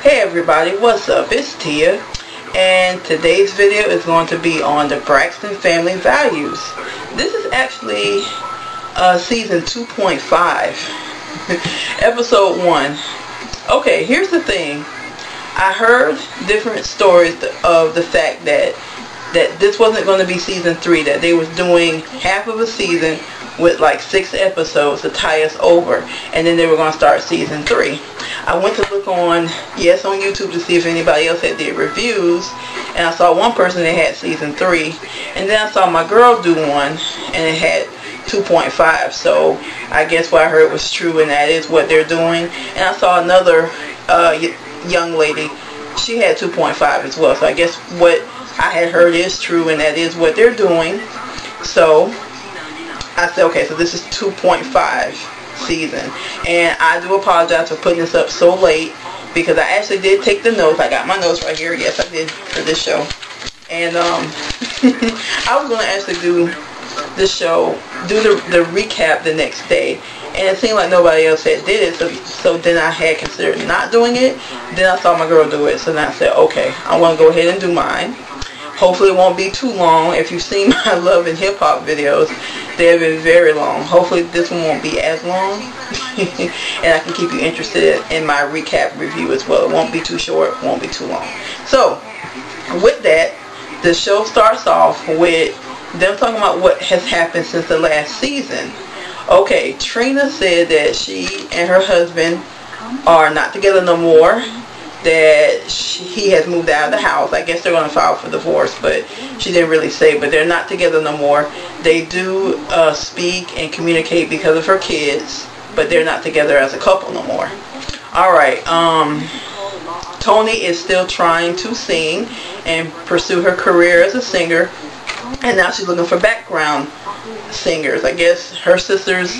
Hey everybody, what's up? It's Tia, and today's video is going to be on the Braxton family values. This is actually season 2.5, episode 1. Okay, here's the thing. I heard different stories of the fact that this wasn't going to be season 3, that they was doing half of a season with like 6 episodes to tie us over, and then they were going to start season 3. I went to look on YouTube to see if anybody else had did reviews, and I saw one person that had season 3, and then I saw my girl do one and it had 2.5. so I guess what I heard was true, and that is what they're doing. And I saw another young lady, she had 2.5 as well, so I guess what I had heard is true, and that is what they're doing. So I said, okay, so this is 2.5 season, and I do apologize for putting this up so late, because I actually did take the notes. I got my notes right here. Yes, I did, for this show. And I was going to actually do this show, do the recap the next day, and it seemed like nobody else had did it, so then I had considered not doing it. Then I saw my girl do it, so then I said, okay, I want to go ahead and do mine. Hopefully it won't be too long. If you've seen my love and hip hop videos, they have been very long. Hopefully this one won't be as long, and I can keep you interested in my recap review as well. It won't be too short, won't be too long. So with that, the show starts off with them talking about what has happened since the last season. Okay, Trina said that she and her husband are not together no more, that he has moved out of the house. I guess they're going to file for divorce, but she didn't really say. But they're not together no more. They do speak and communicate because of her kids, but they're not together as a couple no more. Alright, Toni is still trying to sing and pursue her career as a singer, and now she's looking for background singers. I guess her sisters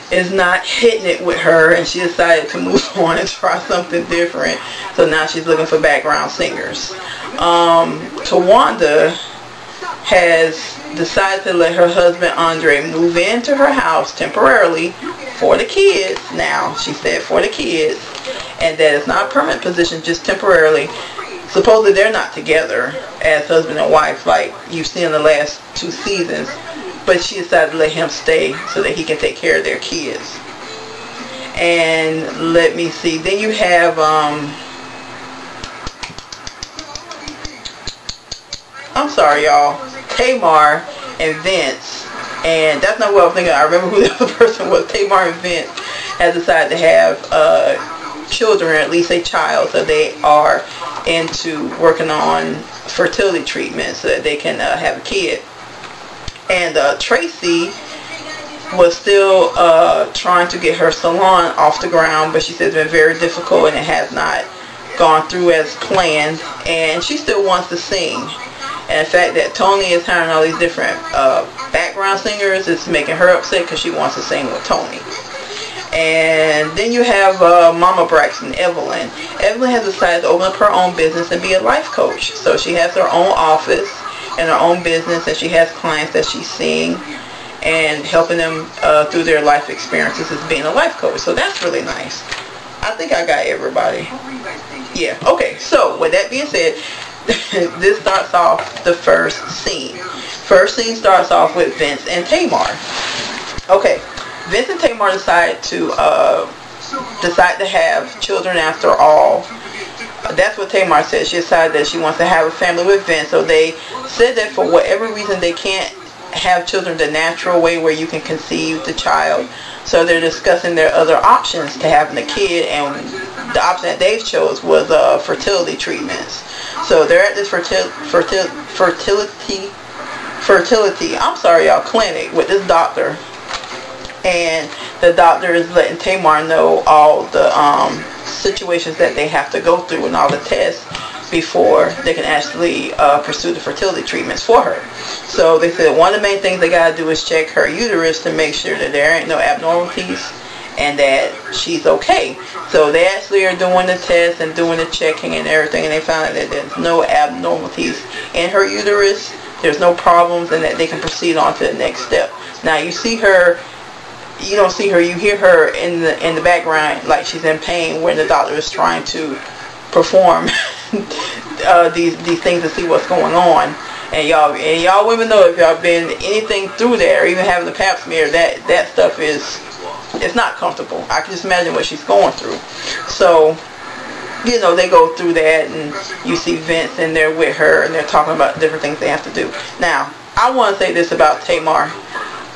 is not hitting it with her, and she decided to move on and try something different. So now she's looking for background singers. Towanda has decided to let her husband Andre move into her house temporarily for the kids. Now she said for the kids, and that it's not a permanent position, just temporarily. Supposedly they're not together as husband and wife like you've seen in the last 2 seasons. But she decided to let him stay so that he can take care of their kids. And let me see. Then you have, I'm sorry y'all, Tamar and Vince. And that's not what I was thinking. I remember who the other person was. Tamar and Vince has decided to have children, or at least a child. So they are into working on fertility treatment so that they can have a kid. And Tracy was still trying to get her salon off the ground, but she said it's been very difficult and it has not gone through as planned. And she still wants to sing. And the fact that Toni is hiring all these different background singers is making her upset, because she wants to sing with Toni. And then you have Mama Braxton, Evelyn. Evelyn has decided to open up her own business and be a life coach. So she has her own office and her own business, and she has clients that she's seeing and helping them through their life experiences as being a life coach. So that's really nice. I think I got everybody. Yeah, okay. So with that being said, this starts off the first scene. First scene starts off with Vince and Tamar. Okay, Vince and Tamar decide to have children after all. That's what Tamar said. She decided that she wants to have a family with Vince. So they said that for whatever reason they can't have children the natural way where you can conceive the child. So they're discussing their other options to having a kid, and the option that they chose was fertility treatments. So they're at this fertility clinic with this doctor, and the doctor is letting Tamar know all the situations that they have to go through and all the tests before they can actually pursue the fertility treatments for her. So they said one of the main things they got to do is check her uterus to make sure that there ain't no abnormalities and that she's okay. So they actually are doing the test and doing the checking and everything, and they found out that there's no abnormalities in her uterus, there's no problems, and that they can proceed on to the next step. Now you see her you don't see her, you hear her in the background like she's in pain when the doctor is trying to perform these things to see what's going on. And y'all women know, if y'all been anything through that, or even having the pap smear, that stuff is, it's not comfortable. I can just imagine what she's going through. So, you know, they go through that, and you see Vince in there with her, and they're talking about different things they have to do. Now, I want to say this about Tamar.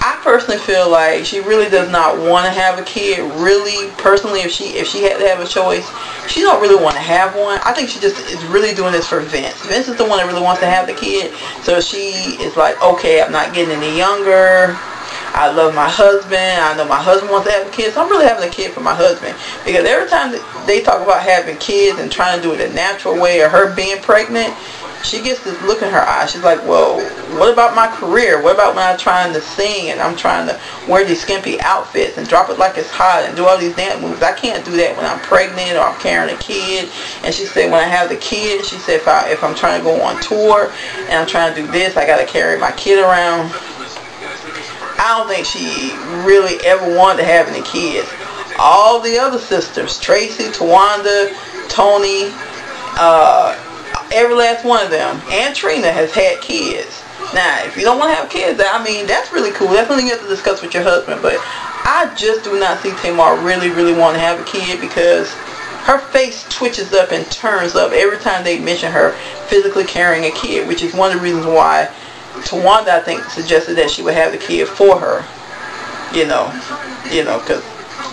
I personally feel like she really does not want to have a kid. Really, personally, if she had to have a choice, she don't really want to have one. I think she just is really doing this for Vince. Vince is the one that really wants to have the kid. So she is like, okay, I'm not getting any younger. I love my husband. I know my husband wants to have a kid. So I'm really having a kid for my husband. Because every time they talk about having kids and trying to do it the natural way, or her being pregnant, she gets this look in her eyes. She's like, well, what about my career? What about when I'm trying to sing and I'm trying to wear these skimpy outfits and drop it like it's hot and do all these dance moves? I can't do that when I'm pregnant or I'm carrying a kid. And she said, when I have the kid, she said, if I'm trying to go on tour and I'm trying to do this, I got to carry my kid around. I don't think she really ever wanted to have any kids. All the other sisters, Tracy, Towanda, Toni, every last one of them, and Trina has had kids. Now, if you don't want to have kids, I mean, that's really cool. That's something you have to discuss with your husband. But I just do not see Tamar really want to have a kid, because her face twitches up and turns up every time they mention her physically carrying a kid, which is one of the reasons why Towanda, I think, suggested that she would have the kid for her. You know, because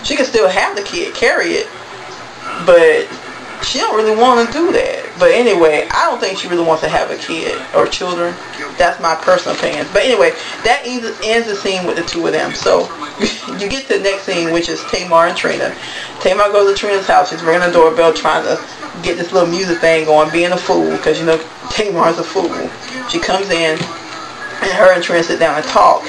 she can still have the kid, carry it, but she don't really want to do that. But anyway, I don't think she really wants to have a kid or children. That's my personal opinion. But anyway, that ends the scene with the two of them. So you get to the next scene, which is Tamar and Trina. Tamar goes to Trina's house. She's ringing the doorbell, trying to get this little music thing going, being a fool, because you know Tamar's a fool. She comes in, and her and Trina sit down and talk.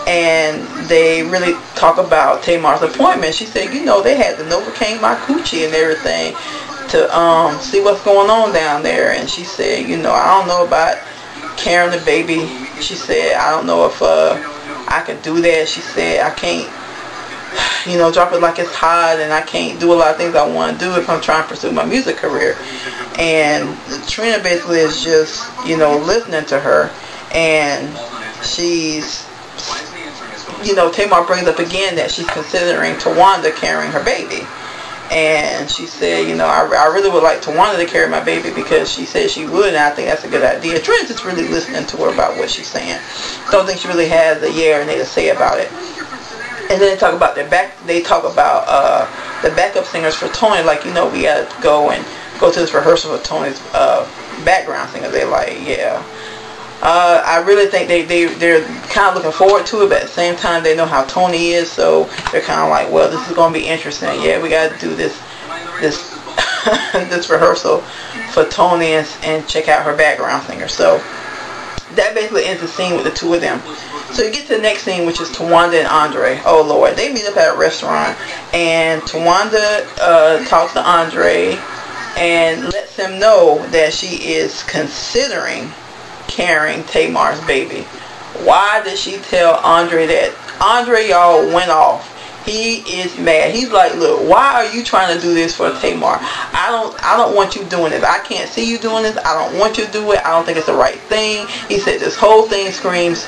And they really talk about Tamar's appointment. She said, you know, they had to Novocaine my coochie and everything to see what's going on down there. And she said, you know, I don't know about carrying the baby. She said, I don't know if I can do that. She said, I can't, you know, drop it like it's hot, and I can't do a lot of things I want to do if I'm trying to pursue my music career. And Trina basically is just, you know, listening to her. And she's, you know, Tamar brings up again that she's considering Towanda carrying her baby. And she said, you know, I really would like Towanda to carry my baby, because she said she would, and I think that's a good idea. Trina's just really listening to her about what she's saying. Don't think she really has a yeah or nay to say about it. And then they talk about the backup singers for Toni. Like, you know, we got to go to this rehearsal for Toni's background singer. They're like, yeah. I really think they're kind of looking forward to it, but at the same time they know how Toni is, so they're kind of like, well, this is going to be interesting. Yeah, we got to do this this rehearsal for Toni and check out her background singer. So that basically ends the scene with the two of them. So you get to the next scene, which is Towanda and Andre. Oh Lord, they meet up at a restaurant, and Towanda talks to Andre and lets him know that she is considering carrying Tamar's baby. Why did she tell Andre that? Andre, y'all, went off. He is mad. He's like, look, why are you trying to do this for Tamar? I don't want you doing this. I can't see you doing this. I don't want you to do it. I don't think it's the right thing. He said this whole thing screams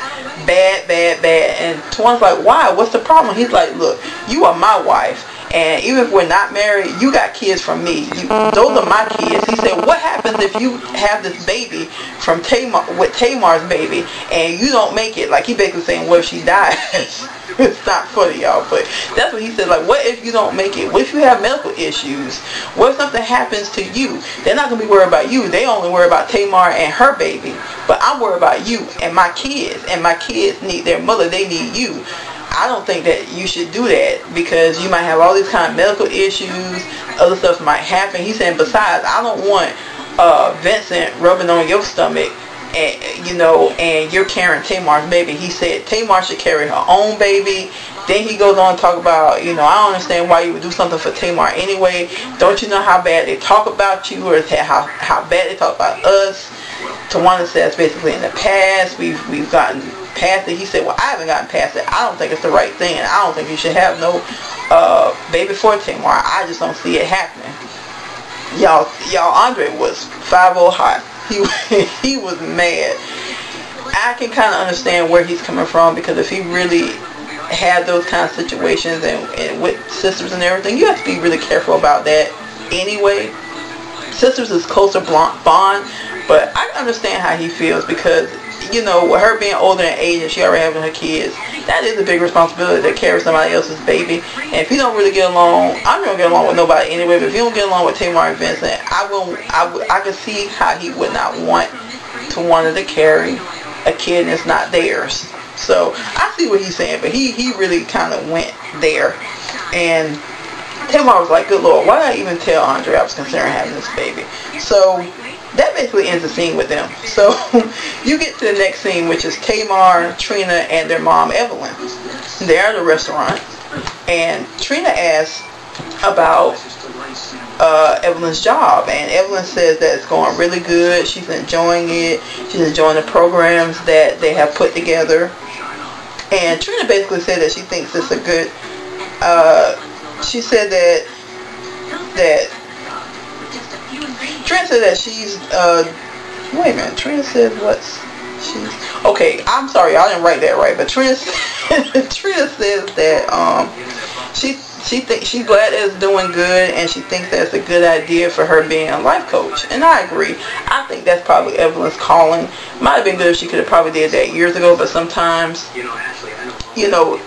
bad, bad, bad. And Tawanda's like, why? What's the problem? He's like, look, you are my wife. And even if we're not married, you got kids from me. Those are my kids. He said, what happens if you have this baby from Tamar's baby and you don't make it? Like, he basically saying, what if she dies? It's not funny, y'all, but that's what he said. Like, what if you don't make it? What if you have medical issues? What if something happens to you? They're not going to be worried about you. They only worry about Tamar and her baby. But I'm worried about you and my kids. And my kids need their mother. They need you. I don't think that you should do that, because you might have all these kind of medical issues, other stuff might happen. He's saying, besides, I don't want Vincent rubbing on your stomach, and you know, and you're carrying Tamar's baby. He said Tamar should carry her own baby. Then he goes on to talk about, you know, I don't understand why you would do something for Tamar anyway. Don't you know how bad they talk about you, or how bad they talk about us? Towanda says basically in the past we've gotten past it. He said, well, I haven't gotten past it. I don't think it's the right thing, and I don't think you should have no baby for Tamar. I just don't see it happening. y'all, Andre was 5-0 hot. He was mad. I can kind of understand where he's coming from, because if he really had those kind of situations and with sisters and everything, you have to be really careful about that anyway. Sisters is closer bond, but I understand how he feels, because you know, with her being older in age and she already having her kids, that is a big responsibility to carry somebody else's baby. And if you don't really get along, I don't get along with nobody anyway, but if you don't get along with Tamarand Vince, I can see how he would not want to carry a kid that's not theirs. So I see what he's saying, but he really kind of went there. And Tamar was like, good Lord, why did I even tell Andre I was considering having this baby? So that basically ends the scene with them. So you get to the next scene, which is Tamar, Trina, and their mom, Evelyn. They're at a restaurant, and Trina asks about Evelyn's job, and Evelyn says that it's going really good. She's enjoying it. She's enjoying the programs that they have put together. And Trina basically said that she thinks it's a good, she said that Trina said that she's, wait a minute, Trina said okay, I'm sorry, I didn't write that right, but Trina says that, she thinks she's glad that it's doing good, and she thinks that's a good idea for her being a life coach. And I agree. I think that's probably Evelyn's calling. Might have been good if she could have probably did that years ago, but sometimes, you know,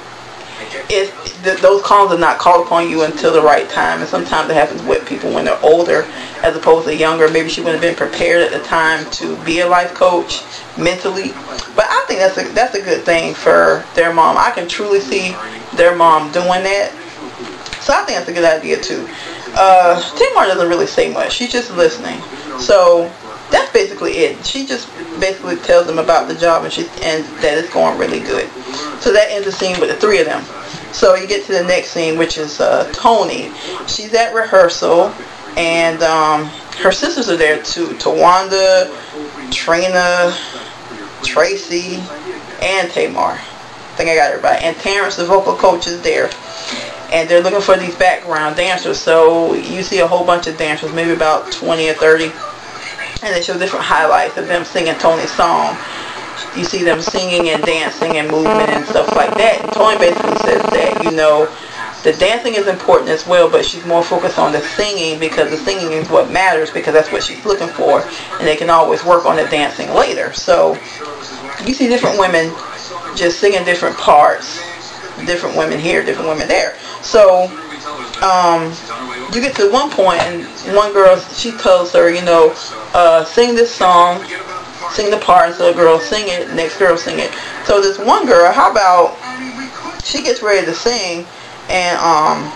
those callings are not called upon you until the right time, and sometimes it happens with people when they're older as opposed to younger. Maybe she wouldn't have been prepared at the time to be a life coach mentally. But I think that's a good thing for their mom. I can truly see their mom doing that. So I think that's a good idea too. Tamar doesn't really say much. She's just listening. So that's basically it. She just basically tells them about the job, and that it's going really good. So that ends the scene with the three of them. So you get to the next scene, which is Toni. She's at rehearsal, and her sisters are there too. Towanda, Trina, Tracy, and Tamar. I think I got everybody. And Terrence, the vocal coach, is there. And they're looking for these background dancers. So you see a whole bunch of dancers, maybe about 20 or 30. And they show different highlights of them singing Toni's song. You see them singing and dancing and movement and stuff like that. And Toni basically says that, you know, the dancing is important as well, but she's more focused on the singing, because the singing is what matters, because that's what she's looking for. And they can always work on the dancing later. So you see different women just singing different parts. Different women here, different women there. So you get to one point, and one girl, she tells her, you know, sing this song, sing the part. So the girl sing it, next girl sing it. So this one girl, how about she gets ready to sing, and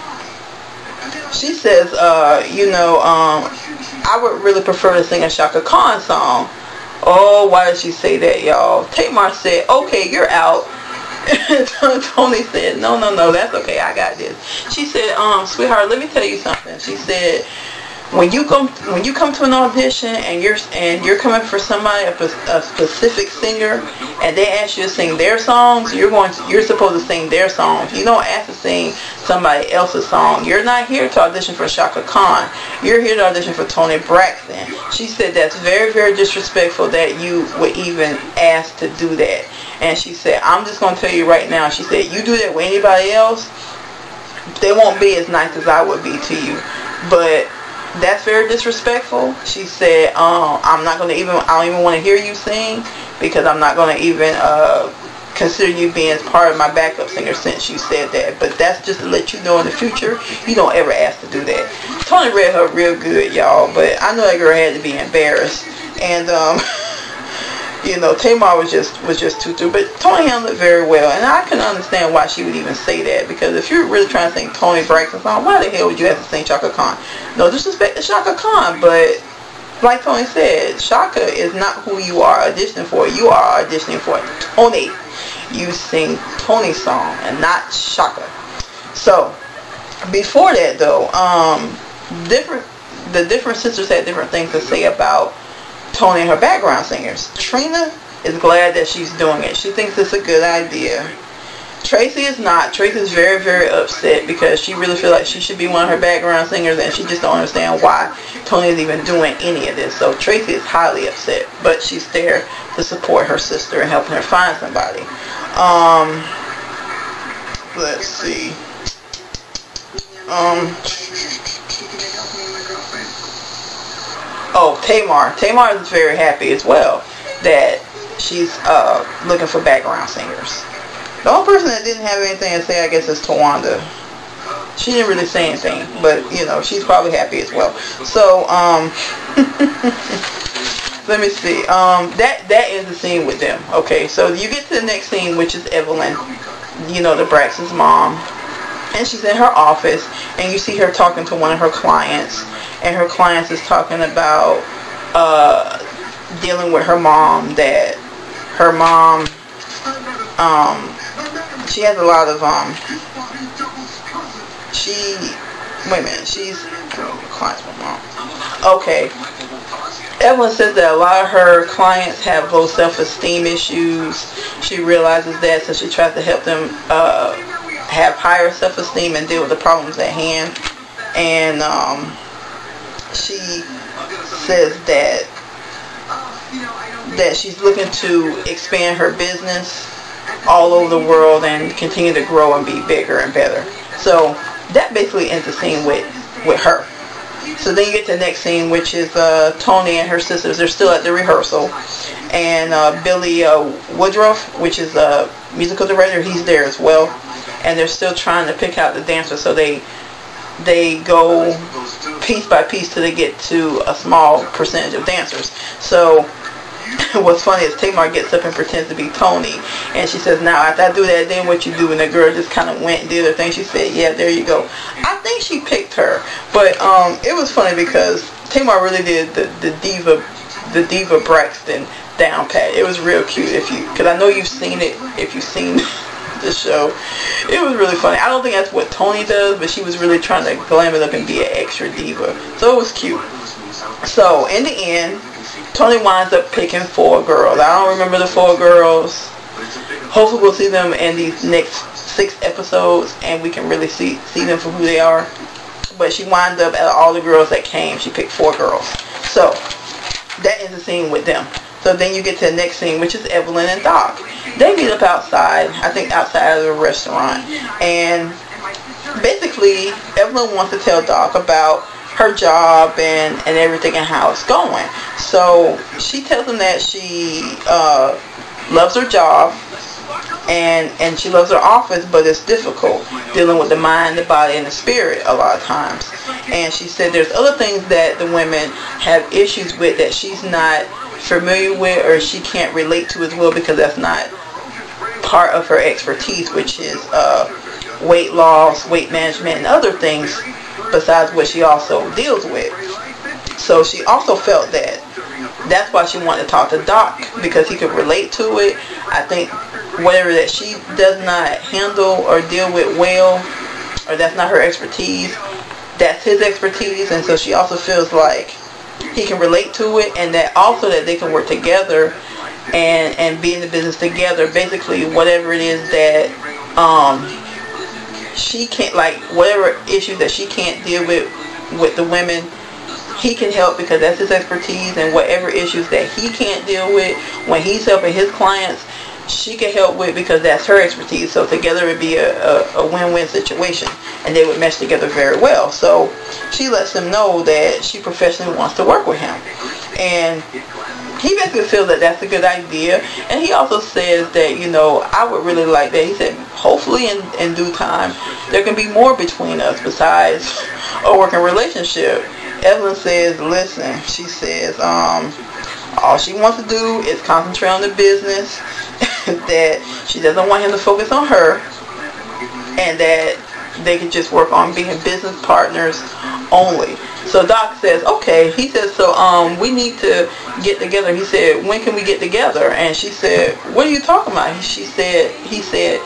she says, you know, I would really prefer to sing a Shaka Khan song. Oh, why did she say that, y'all? Tamar said, okay, you're out. Toni said, no, that's okay, I got this. She said, sweetheart, let me tell you something. She said, when you come to an audition and you're coming for somebody, a specific singer, and they ask you to sing their songs, you're supposed to sing their songs. You don't ask to sing somebody else's song. You're not here to audition for Shaka Khan. You're here to audition for Toni Braxton. She said that's very, very disrespectful that you would even ask to do that. And she said, I'm just going to tell you right now, she said, you do that with anybody else, they won't be as nice as I would be to you. But that's very disrespectful. She said, I don't even want to hear you sing, because I'm not going to even consider you being as part of my backup singer since you said that. But that's just to let you know in the future, you don't ever ask to do that. Toni read her real good, y'all, but I know that girl had to be embarrassed. And you know, Tamar was just too, but Toni handled it very well, and I can understand why she would even say that, because if you're really trying to sing Toni Braxton song, why the hell would you have to sing Shaka Khan? No disrespect to Shaka Khan, but like Toni said, Shaka is not who you are auditioning for. You are auditioning for Toni. You sing Toni's song and not Shaka. So before that though, the different sisters had different things to say about Toni and her background singers. Trina is glad that she's doing it. She thinks it's a good idea. Tracy is not. Tracy is very, very upset because she really feels like she should be one of her background singers, and she just don't understand why Toni is even doing any of this. So Tracy is highly upset, but she's there to support her sister and helping her find somebody. Let's see. Oh, Tamar is very happy as well that she's looking for background singers. The only person that didn't have anything to say, I guess, is Towanda. She didn't really say anything, but you know, she's probably happy as well. So let me see. That is the scene with them. Okay, so you get to the next scene, which is Evelyn, you know, the Braxton's mom, and she's in her office, and you see her talking to one of her clients, and her clients is talking about dealing with her mom. That her mom, she has a lot of she's clients with mom. Okay. Evelyn says that a lot of her clients have low self-esteem issues. She realizes that, so she tries to help them have higher self-esteem and deal with the problems at hand. And she says that she's looking to expand her business all over the world and continue to grow and be bigger and better. So that basically ends the scene with her. So then you get to the next scene, which is Toni and her sisters. They're still at the rehearsal, and Billy Woodruff, which is a musical director, he's there as well, and they're still trying to pick out the dancers. So they go piece by piece till they get to a small percentage of dancers. So what's funny is Tamar gets up and pretends to be Toni, and she says, "Now after I do that, then what you do?" And the girl just kind of went and did her thing. She said, "Yeah, there you go." I think she picked her, but it was funny because Tamar really did the diva Braxton down pat. It was real cute, because I know you've seen it if you've seen the show. It was really funny. I don't think that's what Toni does, but she was really trying to glam it up and be an extra diva. So it was cute. So in the end, Toni winds up picking 4 girls. I don't remember the 4 girls. Hopefully we'll see them in these next 6 episodes and we can really see them for who they are. But she winds up, out of all the girls that came, she picked 4 girls. So that is the scene with them. So then you get to the next scene, which is Evelyn and Doc. They meet up outside, I think outside of the restaurant. And basically, Evelyn wants to tell Doc about her job and everything and how it's going. So she tells him that she loves her job and she loves her office, but it's difficult dealing with the mind, the body, and the spirit a lot of times. And she said there's other things that the women have issues with that she's not familiar with or she can't relate to as well, because that's not part of her expertise, which is weight loss, weight management, and other things besides what she also deals with. So she also felt that that's why she wanted to talk to Doc, because he could relate to it. I think whatever that she does not handle or deal with well, or that's not her expertise, that's his expertise. And so she also feels like he can relate to it, and that also that they can work together and be in the business together. Basically whatever it is that she can't, like whatever issue that she can't deal with the women, he can help because that's his expertise. And whatever issues that he can't deal with when he's helping his clients, she can help with because that's her expertise. So together it would be a win-win situation, and they would mesh together very well. So she lets him know that she professionally wants to work with him, and he basically feels that that's a good idea. And he also says that, you know, I would really like that. He said hopefully in due time there can be more between us besides a working relationship. Evelyn says, listen, she says all she wants to do is concentrate on the business, that she doesn't want him to focus on her, and that they could just work on being business partners only. So Doc says, okay. He says, so we need to get together. He said, when can we get together? And she said, what are you talking about? He said,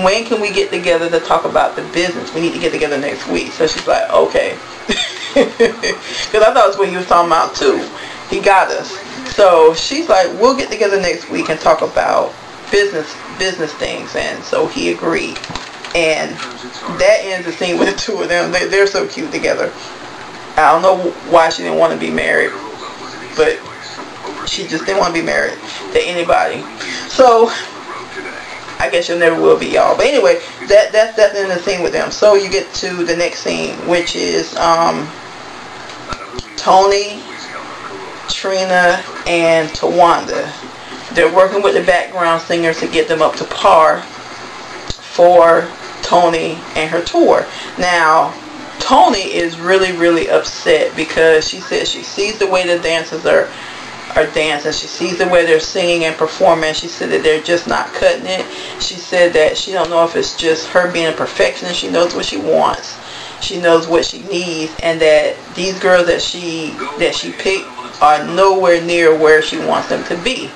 when can we get together to talk about the business? We need to get together next week. So she's like, okay. Because I thought that's what he was talking about too. He got us. So she's like, we'll get together next week and talk about business things, and so he agreed. And that ends the scene with the two of them. They're so cute together. I don't know why she didn't want to be married, but she just didn't want to be married to anybody. So I guess you never will be, y'all. But anyway, that's the end of the scene with them. So you get to the next scene, which is Toni, Trina, and Towanda. They're working with the background singers to get them up to par for Toni and her tour. Now, Toni is really upset because she says she sees the way the dancers are dancing. She sees the way they're singing and performing. She said that they're just not cutting it. She said that she don't know if it's just her being a perfectionist. She knows what she wants. She knows what she needs, and that these girls that she picked are nowhere near where she wants them to be.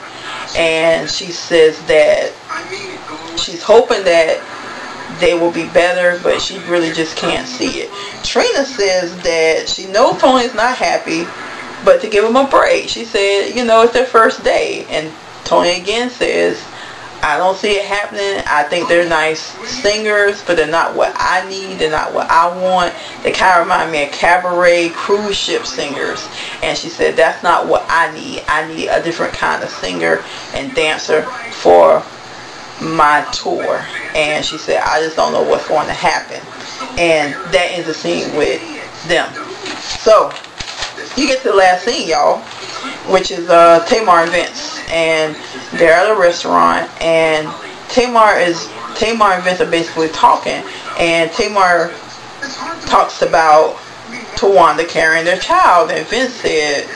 And she says that she's hoping that they will be better, but she really just can't see it. Trina says that she knows Tony's not happy, but to give him a break. She said, you know, it's their first day. And Toni again says, I don't see it happening. I think they're nice singers, but they're not what I need. They're not what I want. They kind of remind me of cabaret cruise ship singers. And she said, that's not what I need. I need a different kind of singer and dancer for my tour. And she said, I just don't know what's going to happen. And that ends the scene with them. So you get to the last scene, y'all, which is Tamar and Vince. And they're at a restaurant, and Tamar and Vince are basically talking, and Tamar talks about Towanda carrying their child, and Vince said,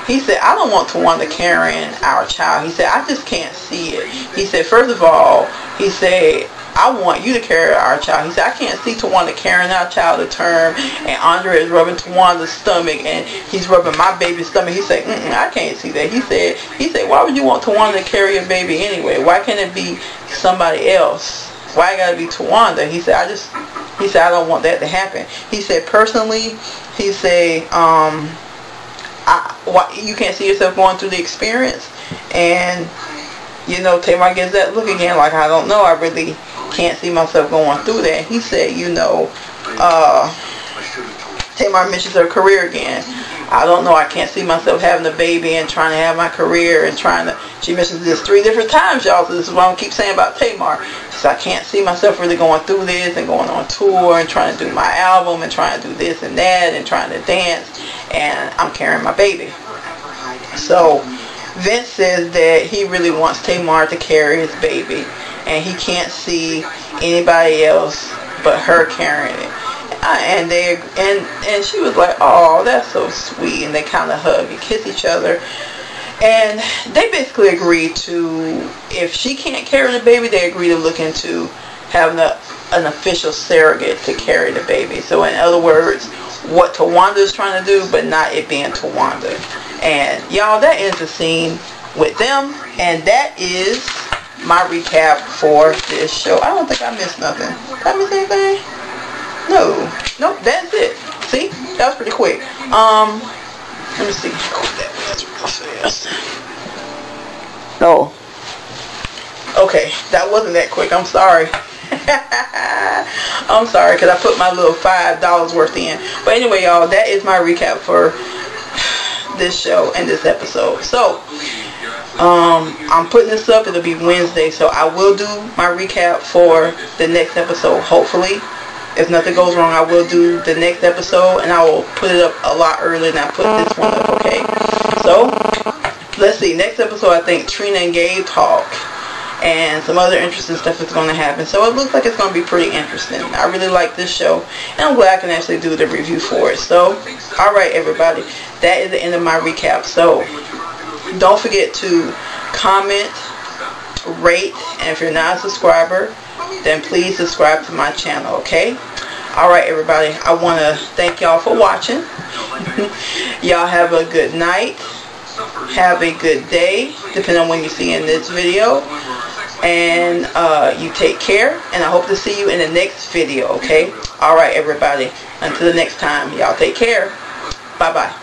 he said, I don't want Towanda carrying our child. He said, I just can't see it. He said, first of all, he said, I want you to carry our child. He said, I can't see Towanda carrying our child to term, and Andre is rubbing Tawanda's stomach, and he's rubbing my baby's stomach. He said, I can't see that. He said, why would you want Towanda to carry a baby anyway? Why can't it be somebody else? Why it gotta be Towanda? He said, I don't want that to happen. He said, personally, he said, you can't see yourself going through the experience. And you know, Tamar gets that look again, like, I don't know, I really can't see myself going through that. He said, you know, Tamar mentions her career again. I don't know, I can't see myself having a baby and trying to have my career and she mentions this 3 different times, y'all, so this is what I keep saying about Tamar. She said, I can't see myself really going through this and going on tour and trying to do my album and trying to do this and that and trying to dance, and I'm carrying my baby. So Vince says that he really wants Tamar to carry his baby, and he can't see anybody else but her carrying it. And she was like, oh, that's so sweet. And they kind of hug and kiss each other. And they basically agreed to, if she can't carry the baby, they agree to look into having an official surrogate to carry the baby. So in other words, what Towanda is trying to do, but not it being Towanda. And y'all, that ends the scene with them. And that is my recap for this show. I don't think I missed nothing. Did I miss anything? No. Nope, that's it. See? That was pretty quick. Let me see. Oh, that was real fast. No. Okay, that wasn't that quick. I'm sorry. I'm sorry, because I put my little $5 worth in. But anyway, y'all, that is my recap for this show and this episode. So, I'm putting this up. It'll be Wednesday, so I will do my recap for the next episode, hopefully. If nothing goes wrong, I will do the next episode, and I will put it up a lot earlier than I put this one up, okay? So, let's see. Next episode, I think Trina and Gabe talk, and some other interesting stuff is going to happen. So, it looks like it's going to be pretty interesting. I really like this show, and I'm glad I can actually do the review for it. So, alright, everybody. That is the end of my recap. So, don't forget to comment, rate, and if you're not a subscriber, then please subscribe to my channel, okay? Alright, everybody, I want to thank y'all for watching. Y'all have a good night. Have a good day, depending on when you're seeing this video. And you take care, and I hope to see you in the next video, okay? Alright, everybody, until the next time, y'all take care. Bye-bye.